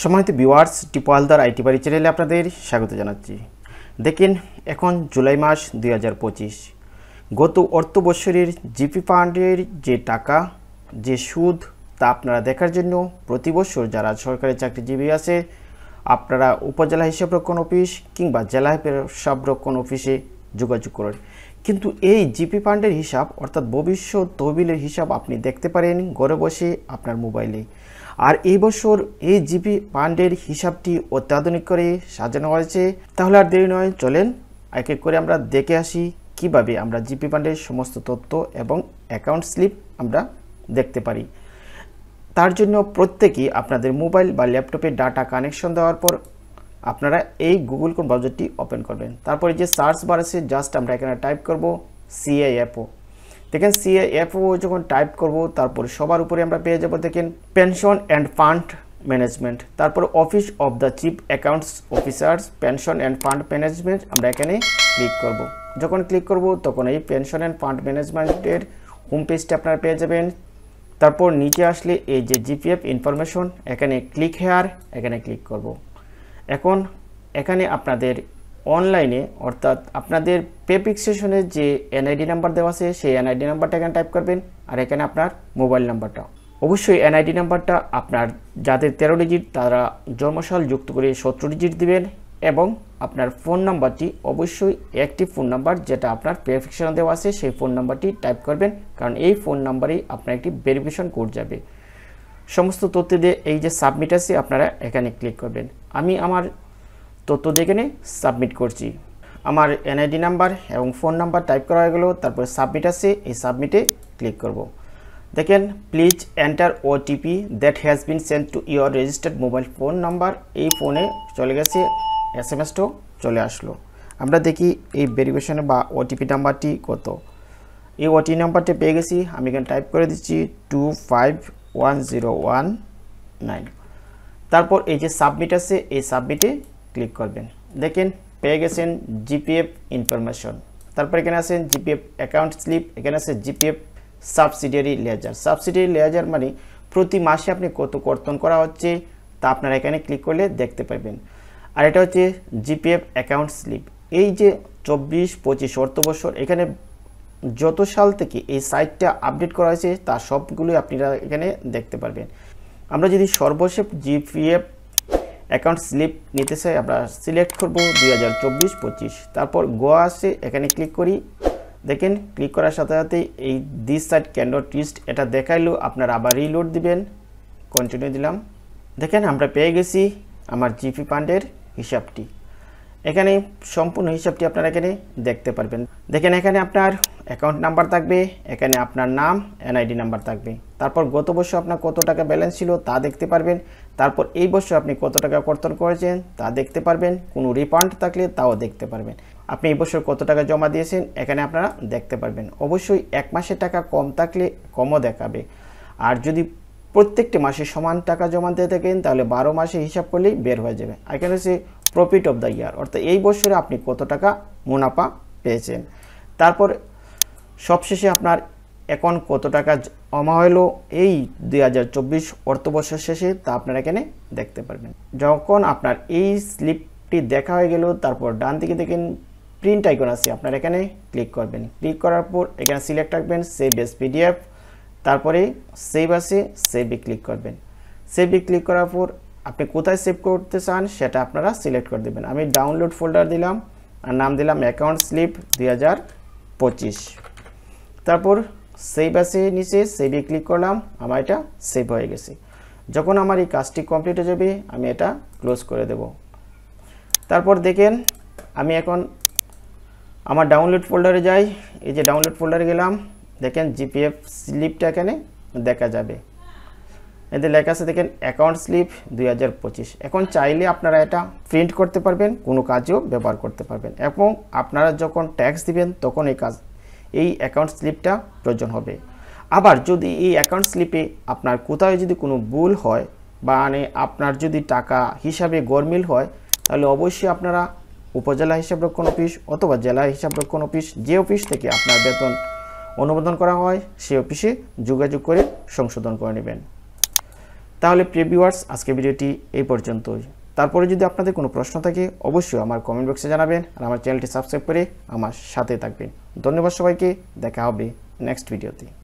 সম্মানিত viewers, Tipu Haldar IT বাড়ি চ্যানেলে আপনাদের স্বাগত জানাচ্ছি। দেখেন, এখন জুলাই মাস 2025। গত অর্থ বছরের জিপি ফান্ডের যে টাকা, যে সুদ, তা আপনারা দেখার জন্য প্রতি বছর যারা সরকারি চাকরিজীবী আছে, আপনারা উপজেলা হিসাবরক্ষণ অফিস কিংবা জেলা হিসাবরক্ষণ অফিসে যোগাযোগ করেন। কিন্তু এই জিপি ফান্ডের হিসাব অর্থাৎ ভবিষ্যৎ তহবিলের হিসাব আপনি দেখতে পারেন ঘরে বসে আপনার মোবাইলে। আর এই বছর এই জিপি ফান্ডের হিসাবটি অত্যাধুনিক করে সাজানো হয়েছে। তাহলে আর দেরি নয়, চলেন এক এক করে আমরা দেখে আসি কিভাবে আমরা জিপি ফান্ডের সমস্ত তথ্য এবং অ্যাকাউন্ট স্লিপ আমরা দেখতে পারি। তার জন্য প্রত্যেকেই আপনাদের মোবাইল বা ল্যাপটপে ডাটা কানেকশন দেওয়ার পর আপনারা এই গুগল ক্রোম ব্রাউজারটি ওপেন করবেন। তারপরে যে সার্চ বার আছে, জাস্ট আমরা এখানে টাইপ করব সিআইএফও। দেখেন, সিআইএফও যখন টাইপ করব, তারপর সবার উপরে আমরা পেয়ে যাব দেখেন পেনশন অ্যান্ড ফান্ড ম্যানেজমেন্ট। তারপর office of the chief accounts officers pension and fund management আমরা এখানে ক্লিক করব। যখন ক্লিক করব তখন এই পেনশন অ্যান্ড ফান্ড ম্যানেজমেন্টের হোম পেজটা আপনারা পেয়ে যাবেন। তারপর নিচে আসলে এই যে জিপিএফ ইনফরমেশন, এখানে ক্লিক হেয়ার, এখানে ক্লিক করব। এখন এখানে আপনাদের অনলাইনে অর্থাৎ আপনাদের পে ফিক্সেশনে যে এনআইডি নাম্বার দেওয়া আছে সেই এনআইডি নাম্বারটা এখানে টাইপ করবেন। আর এখানে আপনার মোবাইল নাম্বারটা, অবশ্যই এনআইডি নাম্বারটা আপনার যাদের 13 ডিজিট তারা জন্মসাল যুক্ত করে 17 ডিজিট দিবেন। এবং আপনার ফোন নাম্বারটি অবশ্যই অ্যাক্টিভ ফোন নাম্বার, যেটা আপনার পে ফিক্সেশনে দেওয়া আছে সেই ফোন নাম্বারটি টাইপ করবেন, কারণ এই ফোন নাম্বারেই আপনার একটি ভেরিফিকেশন কোড যাবে। সমস্ত তথ্য দিয়ে এই যে সাবমিট আছে আপনারা এখানে ক্লিক করবেন। আমি আমার তথ্য দিয়ে এখানে সাবমিট করছি। আমার এনআইডি নাম্বার এবং ফোন নাম্বার টাইপ করা হয়ে গেল। তারপর সাবমিট আছে, এই সাবমিটে ক্লিক করব। দেখেন, please enter OTP that has been sent to your registered mobile phone number. এই ফোনে চলে গেছে, এসএমএসটাও চলে আসলো। আমরা দেখি এই ভেরিফিকেশনে বা ওটিপি নাম্বারটি কত। এই ওটিপি নাম্বারটি পেয়ে গেছি, আমি এখানে টাইপ করে দিচ্ছি 251019। তারপর এই যে সাবমিট আছে, এই সাবমিটে ক্লিক করবেন। দেখেন, পেয়ে গেছেন জিপিএফ ইনফরমেশন। তারপর এখানে আছেন জিপিএফ অ্যাকাউন্ট স্লিপ, এখানে আছে GPF subsidiary ledger. Subsidiary ledger মানে প্রতি মাসে আপনি কত কর্তন করা হচ্ছে তা আপনারা এখানে ক্লিক করলে দেখতে পাবেন। আর এটা হচ্ছে জিপিএফ অ্যাকাউন্ট স্লিপ। এই যে 24-25 অর্থ বছর, এখানে যত সাল থেকে এই সাইটটা আপডেট করা হয়েছে তা সবগুলোই আপনারা এখানে দেখতে পারবেন। আমরা যদি সর্বশেষ জিপিএফ অ্যাকাউন্ট স্লিপ নিতে চাই, আমরা সিলেক্ট করব 2024-25। তারপর গোয়া আছে, এখানে ক্লিক করি। দেখেন, ক্লিক করার সাথে সাথে এই this site can not reached এটা দেখাইলো, আপনারা আবার রিলোড দিবেন। কন্টিনিউ দিলাম। দেখেন, আমরা পেয়ে গেছি আমার জিপি ফান্ডের হিসাবটি। এখানে সম্পূর্ণ হিসাবটি আপনারা এখানে দেখতে পারবেন। দেখেন, এখানে আপনার অ্যাকাউন্ট নাম্বার থাকবে, এখানে আপনার নাম, এনআইডি নাম্বার থাকবে। তারপর গত বছর আপনার কত টাকা ব্যালেন্স ছিল তা দেখতে পারবেন। তারপর এই বছর আপনি কত টাকা কর্তন করেছেন তা দেখতে পারবেন। কোনো রিফান্ড থাকলে তাও দেখতে পারবেন। আপনি এই বছর কত টাকা জমা দিয়েছেন এখানে আপনারা দেখতে পারবেন। অবশ্যই এক মাসের টাকা কম থাকলে কমও দেখাবে। আর যদি প্রত্যেকটি মাসে সমান টাকা জমা দিয়ে থাকেন তাহলে 12 মাসে হিসাব করলেই বের হয়ে যাবে। এখানে হচ্ছে প্রফিট অফ দ্য ইয়ার, অর্থাৎ এই বছরে আপনি কত টাকা মুনাফা পেয়েছেন। তারপর সবশেষে আপনার এখন কত টাকা জমা হলো এই 2024 অর্থবর্ষ শেষে তা আপনারা এখানে দেখতে পারবেন। যখন আপনার এই স্লিপটি দেখা হয়ে গেল, তারপর ডান দিকে দেখেন প্রিন্ট আইকন আছে, আপনারা এখানে ক্লিক করবেন। ক্লিক করার পর এখানে সিলেক্ট রাখবেন সেভ এস পিডিএফ। তারপরে সেভ আছে, সেভে ক্লিক করবেন। সেভে ক্লিক করার পর আপনি কোথায় সেভ করতে চান সেটা আপনারা সিলেক্ট করে দেবেন। আমি ডাউনলোড ফোল্ডার দিলাম আর নাম দিলাম অ্যাকাউন্ট স্লিপ 2025। তারপর সেভ আছে নিচে, সেভে ক্লিক করলাম, আমার এটা সেভ হয়ে গেছে। যখন আমার এই কাজটি কমপ্লিট হয়ে যাবে আমি এটা ক্লোজ করে দেব। তারপর দেখেন, আমি এখন আমার ডাউনলোড ফোল্ডারে যাই। এই যে ডাউনলোড ফোল্ডারে গেলাম, দেখেন জিপিএফ স্লিপটা এখানে দেখা যাবে। এতে লেখা আছে দেখেন অ্যাকাউন্ট স্লিপ 2025। এখন চাইলে আপনারা এটা প্রিন্ট করতে পারবেন, কোনো কাজেও ব্যবহার করতে পারবেন। এবং আপনারা যখন ট্যাক্স দিবেন তখন এই অ্যাকাউন্ট স্লিপটা প্রয়োজন হবে। আবার যদি এই অ্যাকাউন্ট স্লিপে আপনার কোথাও যদি কোনো ভুল হয় বা আপনার যদি টাকা হিসাবে গরমিল হয়, তাহলে অবশ্যই আপনারা উপজেলা হিসাবরক্ষণ অফিস অথবা জেলা হিসাবরক্ষণ অফিস, যে অফিস থেকে আপনার বেতন অনুমোদন করা হয় সেই অফিসে যোগাযোগ করে সংশোধন করে নেবেন। তাহলে প্রিয় ভিউয়ার্স, আজকের ভিডিওটি এই পর্যন্তই। তারপরে যদি আপনাদের কোনো প্রশ্ন থাকে অবশ্যই আমার কমেন্ট বক্সে জানাবেন, আর আমার চ্যানেলটি সাবস্ক্রাইব করে আমার সাথে থাকবেন। ধন্যবাদ সবাইকে, দেখা হবে নেক্সট ভিডিওতে।